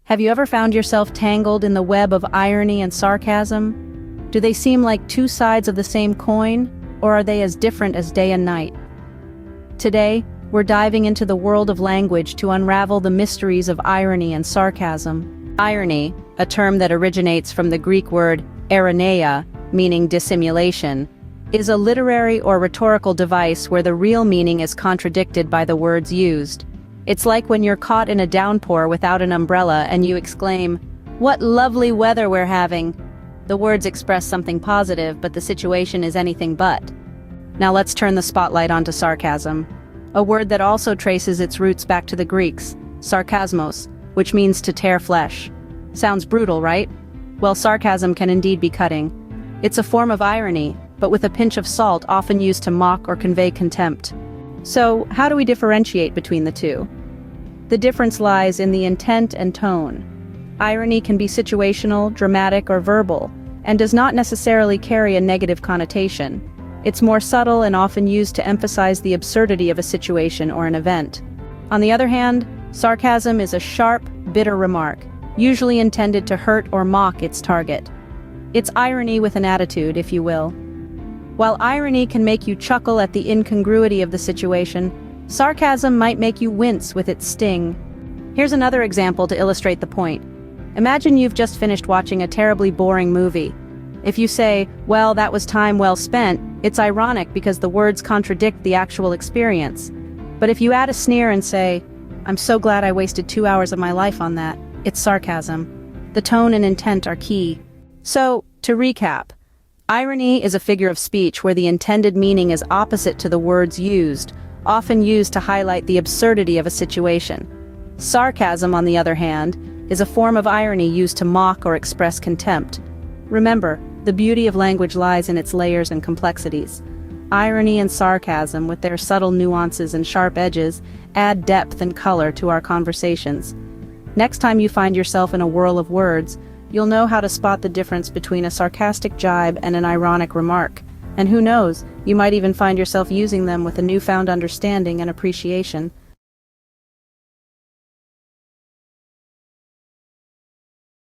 Have you ever found yourself tangled in the web of irony and sarcasm? Do they seem like two sides of the same coin, or are they as different as day and night? Today, we're diving into the world of language to unravel the mysteries of irony and sarcasm. Irony, a term that originates from the Greek word ironeia, meaning dissimulation, is a literary or rhetorical device where the real meaning is contradicted by the words used. It's like when you're caught in a downpour without an umbrella and you exclaim, "What lovely weather we're having!" The words express something positive, but the situation is anything but. Now let's turn the spotlight onto sarcasm, a word that also traces its roots back to the Greeks, sarcasmos, which means to tear flesh. Sounds brutal, right? Well, sarcasm can indeed be cutting. It's a form of irony, but with a pinch of salt, often used to mock or convey contempt. So, how do we differentiate between the two? The difference lies in the intent and tone. Irony can be situational, dramatic, or verbal, and does not necessarily carry a negative connotation. It's more subtle and often used to emphasize the absurdity of a situation or an event. On the other hand, sarcasm is a sharp, bitter remark, usually intended to hurt or mock its target. It's irony with an attitude, if you will. While irony can make you chuckle at the incongruity of the situation, sarcasm might make you wince with its sting. Here's another example to illustrate the point. Imagine you've just finished watching a terribly boring movie. If you say, "Well, that was time well spent," it's ironic because the words contradict the actual experience. But if you add a sneer and say, "I'm so glad I wasted 2 hours of my life on that," it's sarcasm. The tone and intent are key. So, to recap, irony is a figure of speech where the intended meaning is opposite to the words used, often used to highlight the absurdity of a situation. Sarcasm, on the other hand, is a form of irony used to mock or express contempt. Remember, the beauty of language lies in its layers and complexities. Irony and sarcasm, with their subtle nuances and sharp edges, add depth and color to our conversations. Next time you find yourself in a whirl of words, you'll know how to spot the difference between a sarcastic jibe and an ironic remark. And who knows, you might even find yourself using them with a newfound understanding and appreciation.